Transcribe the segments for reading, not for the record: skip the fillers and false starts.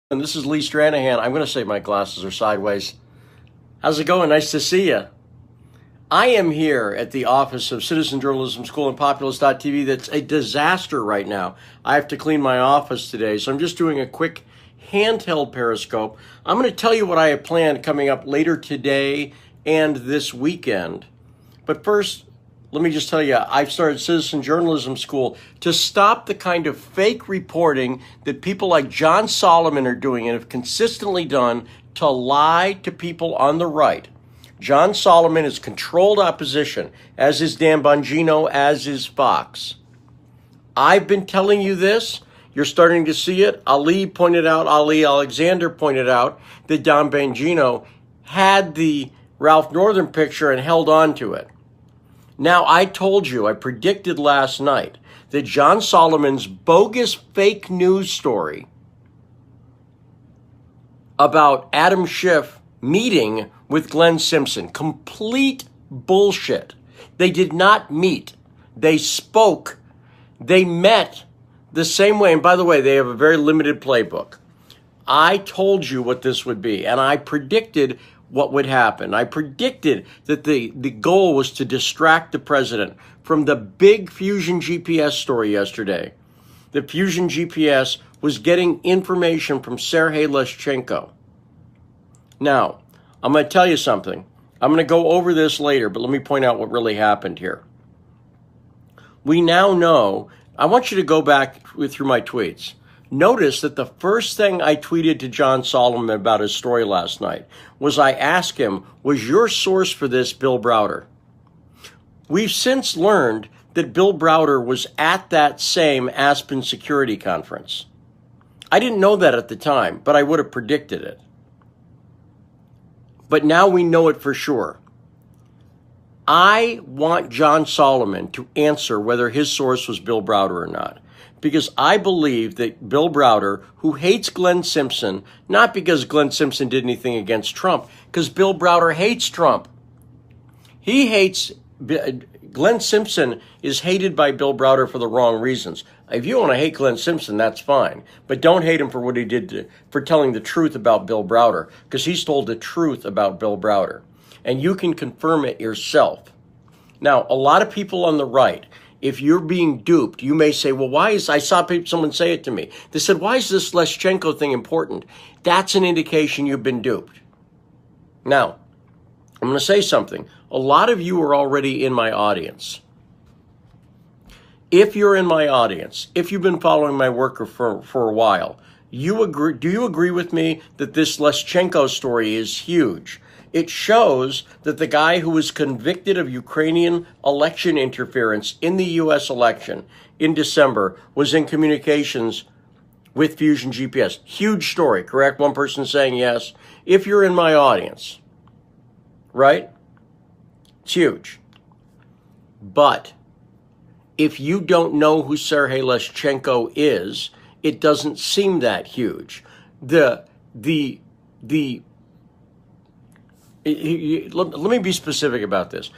And this is Lee Stranahan. I'm going to say my glasses are sideways. How's it going? Nice to see you. I am here at the office of Citizen Journalism School and Populous.tv. That's a disaster right now. I have to clean my office today, so I'm just doing a quick handheld Periscope. I'm going to tell you what I have planned coming up later today and this weekend. But first, let me just tell you, I've started Citizen Journalism School to stop the kind of fake reporting that people like John Solomon are doing and have consistently done to lie to people on the right. John Solomon is controlled opposition, as is Dan Bongino, as is Fox. I've been telling you this. You're starting to see it. Ali Alexander pointed out that Don Bongino had the Ralph Northern picture and held on to it. Now, I told you, I predicted last night that John Solomon's bogus fake news story about Adam Schiff meeting with Glenn Simpson, complete bullshit. They did not meet. They spoke. They met the same way. And by the way, they have a very limited playbook. I told you what this would be, and I predicted what would happen. I predicted that the goal was to distract the president from the big Fusion GPS story yesterday. The Fusion GPS was getting information from Sergei Leshchenko. Now, I'm going to tell you something. I'm going to go over this later, but let me point out what really happened here. We now know, I want you to go back through my tweets. Notice that the first thing I tweeted to John Solomon about his story last night was I asked him, was your source for this Bill Browder? We've since learned that Bill Browder was at that same Aspen Security Conference. I didn't know that at the time, but I would have predicted it. But now we know it for sure. I want John Solomon to answer whether his source was Bill Browder or not. Because I believe that Bill Browder, who hates Glenn Simpson, not because Glenn Simpson did anything against Trump, because Bill Browder hates Trump. Glenn Simpson is hated by Bill Browder for the wrong reasons. If you want to hate Glenn Simpson, that's fine. But don't hate him for what he did for telling the truth about Bill Browder, because he's told the truth about Bill Browder. And you can confirm it yourself. Now, a lot of people on the right, if you're being duped, you may say, well, I saw someone say it to me. They said, why is this Leshchenko thing important? That's an indication you've been duped. Now, I'm going to say something. A lot of you are already in my audience. If you're in my audience, if you've been following my work for a while, do you agree with me that this Leshchenko story is huge? It shows that the guy who was convicted of Ukrainian election interference in the U.S. election in December was in communications with Fusion GPS. Huge story, correct? One person saying yes. If you're in my audience, right? It's huge. But if you don't know who Sergei Leshchenko is, it doesn't seem that huge. Let me be specific about this.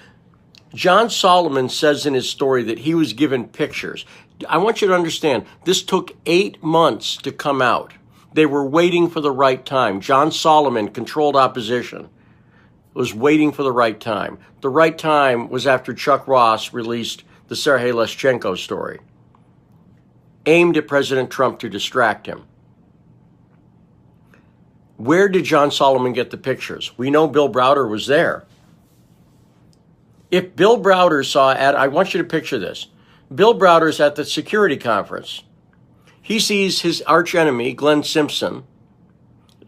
John Solomon says in his story that he was given pictures. I want you to understand, this took 8 months to come out. They were waiting for the right time. John Solomon, controlled opposition, was waiting for the right time. The right time was after Chuck Ross released the Sergei Leshchenko story, aimed at President Trump to distract him. Where did John Solomon get the pictures? We know Bill Browder was there. If Bill Browder I want you to picture this. Bill Browder's at the security conference. He sees his archenemy, Glenn Simpson,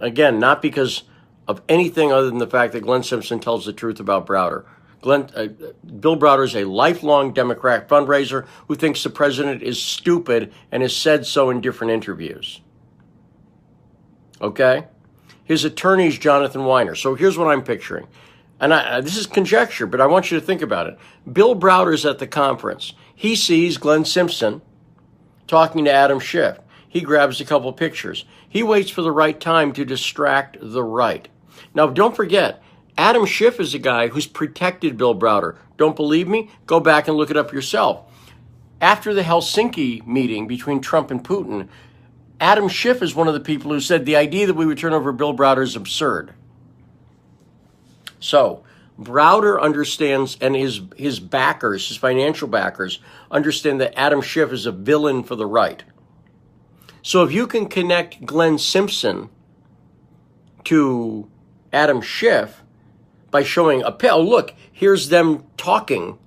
again, not because of anything other than the fact that Glenn Simpson tells the truth about Browder. Bill Browder is a lifelong Democrat fundraiser who thinks the president is stupid and has said so in different interviews. Okay? His attorney is Jonathan Weiner. So here's what I'm picturing. And this is conjecture, but I want you to think about it. Bill Browder's at the conference. He sees Glenn Simpson talking to Adam Schiff. He grabs a couple pictures. He waits for the right time to distract the right. Now, don't forget, Adam Schiff is a guy who's protected Bill Browder. Don't believe me? Go back and look it up yourself. After the Helsinki meeting between Trump and Putin, Adam Schiff is one of the people who said the idea that we would turn over Bill Browder is absurd. So Browder understands, and his backers, his financial backers, understand that Adam Schiff is a villain for the right. So if you can connect Glenn Simpson to Adam Schiff by showing oh, look, here's them talking.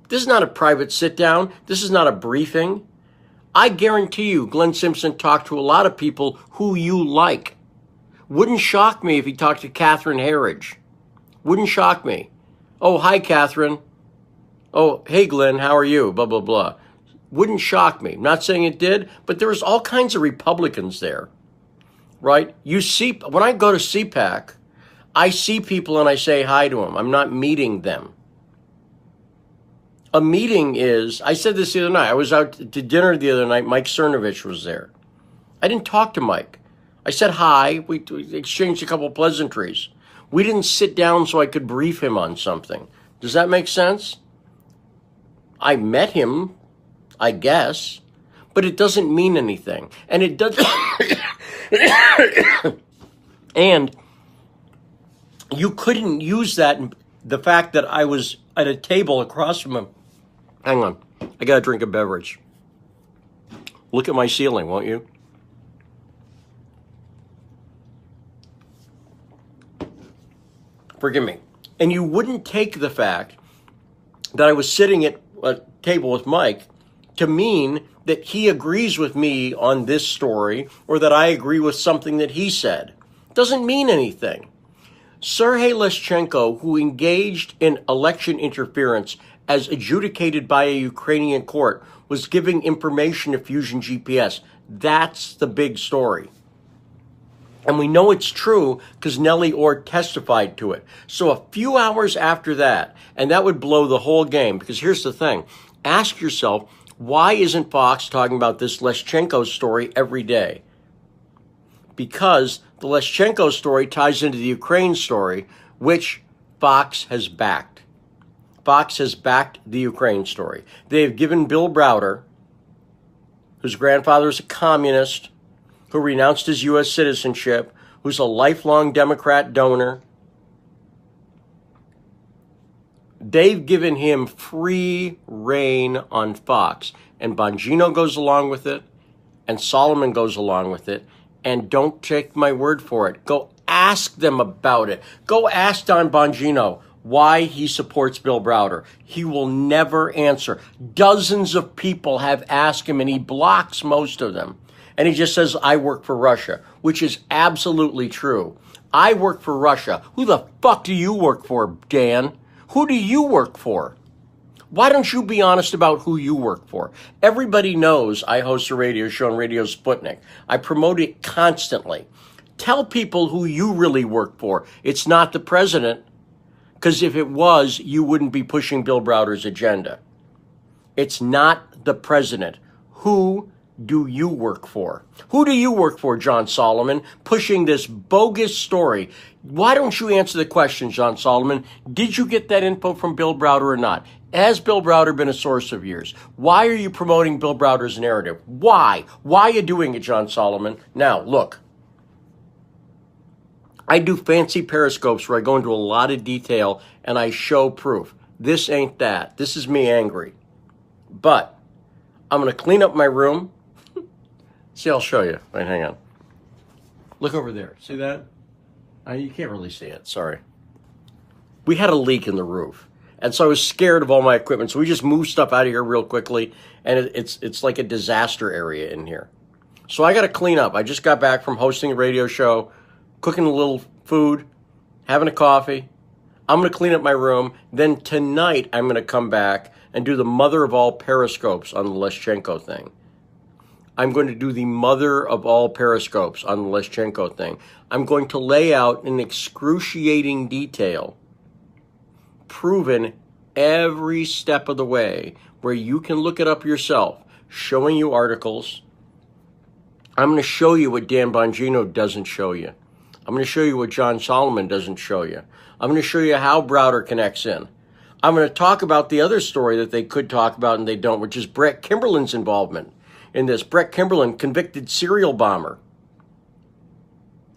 This is not a private sit-down. This is not a briefing. I guarantee you Glenn Simpson talked to a lot of people who you like. Wouldn't shock me if he talked to Catherine Herridge. Wouldn't shock me. Oh, hi, Catherine. Oh, hey, Glenn, how are you? Blah, blah, blah. Wouldn't shock me. Not saying it did, but there was all kinds of Republicans there, right? You see, when I go to CPAC, I see people and I say hi to them. I'm not meeting them. A meeting is, I said this the other night. I was out to dinner the other night. Mike Cernovich was there. I didn't talk to Mike. I said hi. We exchanged a couple of pleasantries. We didn't sit down so I could brief him on something. Does that make sense? I met him, I guess, but it doesn't mean anything. And it doesn't. And you couldn't use that, the fact that I was at a table across from him. Hang on. I got to drink a beverage. Look at my ceiling, won't you? Forgive me. And you wouldn't take the fact that I was sitting at a table with Mike to mean that he agrees with me on this story or that I agree with something that he said. Doesn't mean anything. Sergei Leshchenko, who engaged in election interference as adjudicated by a Ukrainian court, was giving information to Fusion GPS. That's the big story. And we know it's true because Nellie Orr testified to it. So a few hours after that, and that would blow the whole game, because here's the thing. Ask yourself, why isn't Fox talking about this Leshchenko story every day? Because the Leshchenko story ties into the Ukraine story, which Fox has backed. Fox has backed the Ukraine story. They have given Bill Browder, whose grandfather is a communist, who renounced his U.S. citizenship, who's a lifelong Democrat donor. They've given him free reign on Fox. And Bongino goes along with it, and Solomon goes along with it. And don't take my word for it. Go ask them about it. Go ask Don Bongino why he supports Bill Browder. He will never answer. Dozens of people have asked him, and he blocks most of them. And he just says, I work for Russia, which is absolutely true. I work for Russia. Who the fuck do you work for, Dan? Who do you work for? Why don't you be honest about who you work for? Everybody knows I host a radio show on Radio Sputnik. I promote it constantly. Tell people who you really work for. It's not the president, because if it was, you wouldn't be pushing Bill Browder's agenda. It's not the president. Who do you work for? Who do you work for, John Solomon, pushing this bogus story? Why don't you answer the question, John Solomon? Did you get that info from Bill Browder or not? Has Bill Browder been a source of yours? Why are you promoting Bill Browder's narrative? Why? Why are you doing it, John Solomon? Now, look. I do fancy periscopes where I go into a lot of detail and I show proof. This ain't that. This is me angry. But I'm going to clean up my room. See, I'll show you. Wait, hang on. Look over there. See that? You can't really see it. Sorry. We had a leak in the roof. And so I was scared of all my equipment. So we just moved stuff out of here real quickly. And it's like a disaster area in here. So I got to clean up. I just got back from hosting a radio show, cooking a little food, having a coffee. I'm going to clean up my room. Then tonight I'm going to come back and do the mother of all periscopes on the Leshchenko thing. I'm going to do the mother of all periscopes on the Leshchenko thing. I'm going to lay out in excruciating detail, proven every step of the way, where you can look it up yourself, showing you articles. I'm going to show you what Dan Bongino doesn't show you. I'm going to show you what John Solomon doesn't show you. I'm going to show you how Browder connects in. I'm going to talk about the other story that they could talk about and they don't, which is Brett Kimberlin's involvement in this. Brett Kimberlin, convicted serial bomber,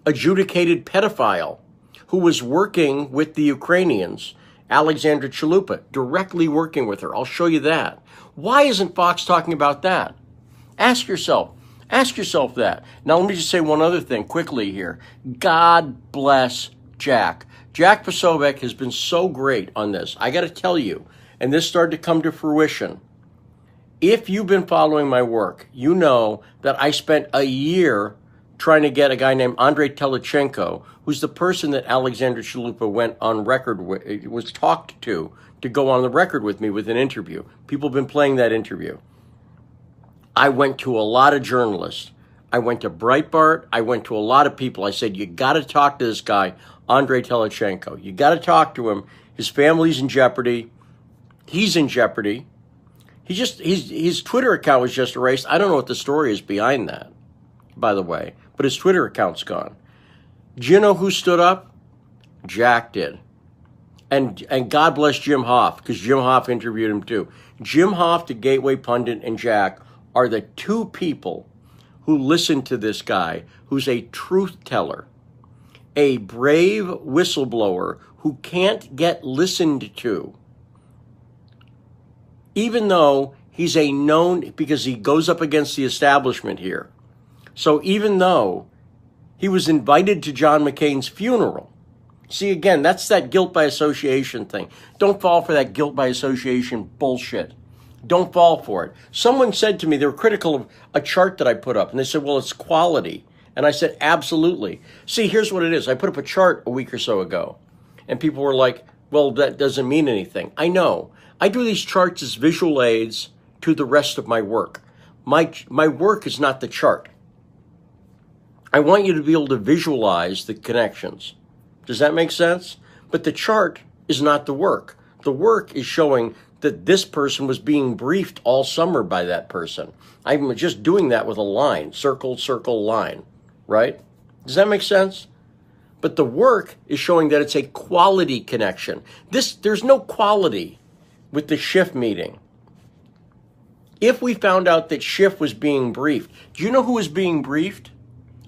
adjudicated pedophile, who was working with the Ukrainians, Alexandra Chalupa, directly working with her. I'll show you that. Why isn't Fox talking about that? Ask yourself that. Now, let me just say one other thing quickly here. God bless Jack. Jack Posobiec has been so great on this. I got to tell you, and this started to come to fruition. If you've been following my work, you know that I spent a year trying to get a guy named Andrei Telitchenko, who's the person that Alexandra Chalupa went on record with, was talked to go on the record with me with an interview. People have been playing that interview. I went to a lot of journalists. I went to Breitbart. I went to a lot of people. I said, you got to talk to this guy, Andrei Telitchenko. You got to talk to him. His family's in jeopardy. He's in jeopardy. His Twitter account was just erased. I don't know what the story is behind that, by the way, but his Twitter account's gone. Do you know who stood up? Jack did. And God bless Jim Hoff, because Jim Hoff interviewed him too. Jim Hoff, the Gateway Pundit, and Jack are the two people who listen to this guy who's a truth teller, a brave whistleblower who can't get listened to, even though he's a known, because he goes up against the establishment here. So even though he was invited to John McCain's funeral, see, again, that's that guilt by association thing. Don't fall for that guilt by association bullshit. Don't fall for it. Someone said to me, they were critical of a chart that I put up, and they said, well, it's quality. And I said, absolutely. See, here's what it is. I put up a chart a week or so ago, and people were like, well, that doesn't mean anything. I know. I do these charts as visual aids to the rest of my work. My work is not the chart. I want you to be able to visualize the connections. Does that make sense? But the chart is not the work. The work is showing that this person was being briefed all summer by that person. I'm just doing that with a line, circle, circle, line, right? Does that make sense? But the work is showing that it's a quality connection. There's no quality with the Schiff meeting. If we found out that Schiff was being briefed, do you know who was being briefed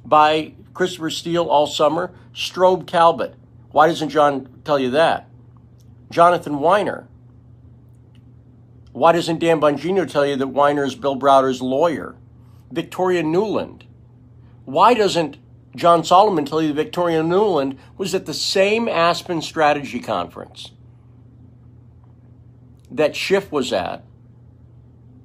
by Christopher Steele all summer? Strobe Talbot. Why doesn't John tell you that? Jonathan Weiner. Why doesn't Dan Bongino tell you that Weiner is Bill Browder's lawyer? Victoria Nuland. Why doesn't John Solomon tell you that Victoria Nuland was at the same Aspen Strategy Conference that Schiff was at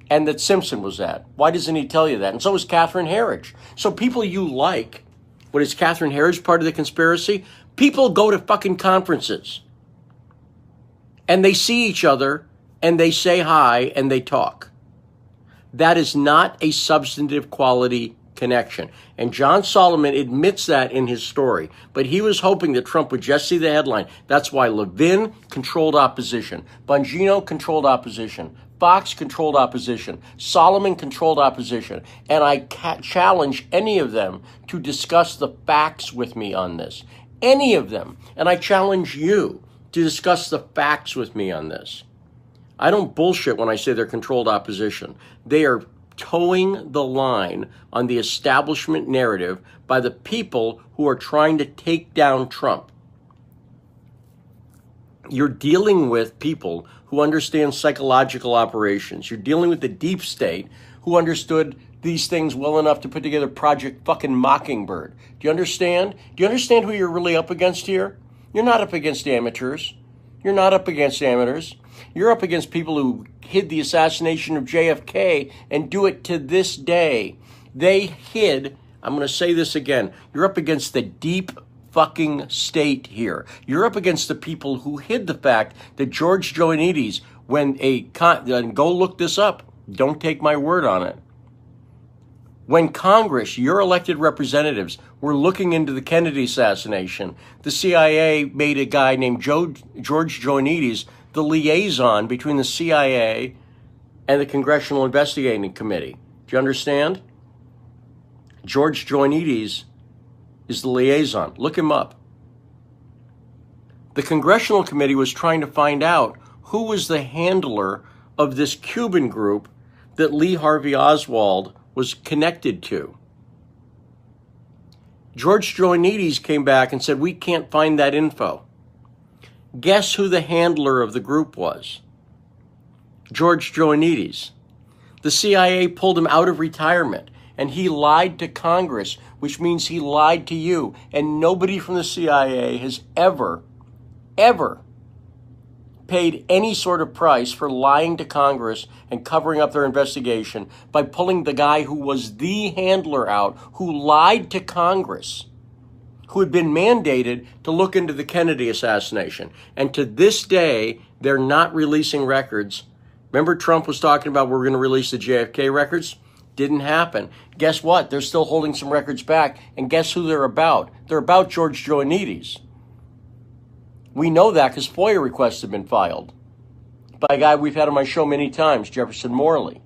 and that Simpson was at? Why doesn't he tell you that? And so is Catherine Herridge. So people you like, what is Catherine Herridge part of the conspiracy? People go to fucking conferences and they see each other and they say hi and they talk. That is not a substantive quality connection. And John Solomon admits that in his story. But he was hoping that Trump would just see the headline. That's why Levin controlled opposition. Bongino controlled opposition. Fox controlled opposition. Solomon controlled opposition. And I challenge any of them to discuss the facts with me on this. Any of them. And I challenge you to discuss the facts with me on this. I don't bullshit when I say they're controlled opposition. They are towing the line on the establishment narrative by the people who are trying to take down Trump. You're dealing with people who understand psychological operations. You're dealing with the deep state who understood these things well enough to put together Project fucking Mockingbird. Do you understand? Do you understand who you're really up against here? You're not up against amateurs. You're not up against amateurs. You're up against people who hid the assassination of JFK and do it to this day. They hid, I'm going to say this again, you're up against the deep fucking state here. You're up against the people who hid the fact that George Joanides, and go look this up, don't take my word on it. When Congress, your elected representatives, were looking into the Kennedy assassination, the CIA made a guy named George Joanides the liaison between the CIA and the Congressional Investigating Committee. Do you understand? George Joanides is the liaison. Look him up. The Congressional Committee was trying to find out who was the handler of this Cuban group that Lee Harvey Oswald was connected to. George Joanides came back and said, we can't find that info. Guess who the handler of the group was? George Joanides. The CIA pulled him out of retirement, and he lied to Congress, which means he lied to you. And nobody from the CIA has ever paid any sort of price for lying to Congress and covering up their investigation by pulling the guy who was the handler out, who lied to Congress, who had been mandated to look into the Kennedy assassination. And to this day, they're not releasing records. Remember Trump was talking about we're going to release the JFK records? Didn't happen. Guess what? They're still holding some records back. And guess who they're about? They're about George Joanides. We know that because FOIA requests have been filed by a guy we've had on my show many times, Jefferson Morley.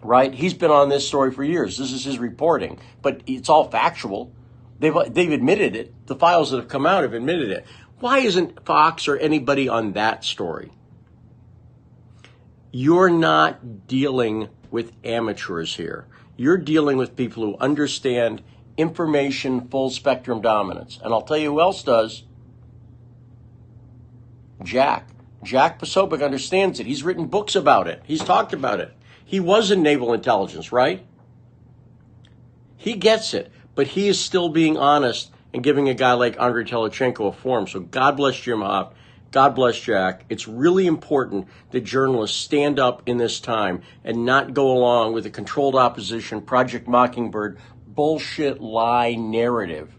Right? He's been on this story for years. This is his reporting, but it's all factual. They've admitted it. The files that have come out have admitted it. Why isn't Fox or anybody on that story? You're not dealing with amateurs here. You're dealing with people who understand information full spectrum dominance. And I'll tell you who else does. Jack Posobiec understands it. He's written books about it. He's talked about it. He was in naval intelligence, right? He gets it, but he is still being honest and giving a guy like Andrei Telitschenko a forum. So God bless Jim Hoft. God bless Jack. It's really important that journalists stand up in this time and not go along with the controlled opposition, Project Mockingbird, bullshit lie narrative.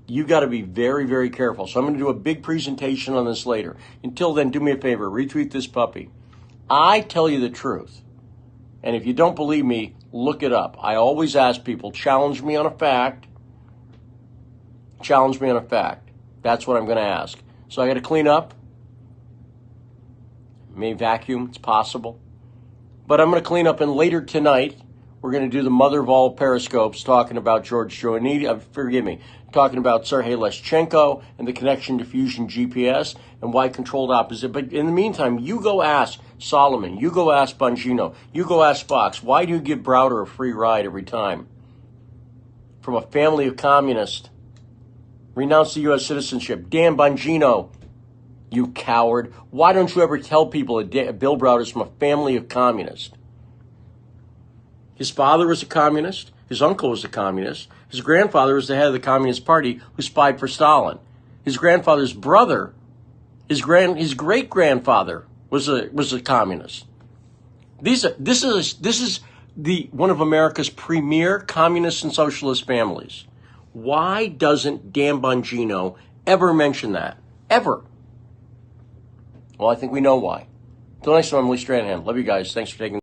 You got to be very, very careful. So I'm going to do a big presentation on this later. Until then, do me a favor, retweet this puppy. I tell you the truth. And if you don't believe me, look it up. I always ask people, challenge me on a fact. Challenge me on a fact. That's what I'm going to ask. So I got to clean up. May vacuum, it's possible. But I'm going to clean up, and later tonight, we're going to do the mother of all periscopes talking about George Joanides, talking about Sergei Leshchenko and the connection to Fusion GPS and why controlled opposition. But in the meantime, you go ask Solomon, you go ask Bongino, you go ask Fox, why do you give Browder a free ride every time? From a family of communists. Renounce the U.S. citizenship. Dan Bongino, you coward. Why don't you ever tell people that Bill Browder is from a family of communists? His father was a communist. His uncle was a communist. His grandfather was the head of the Communist Party who spied for Stalin. His grandfather's brother, his great-grandfather was a communist. This is one of America's premier communist and socialist families. Why doesn't Dan Bongino ever mention that? Ever? Well, I think we know why. Until next time, I'm Lee Stranahan. Love you guys. Thanks for taking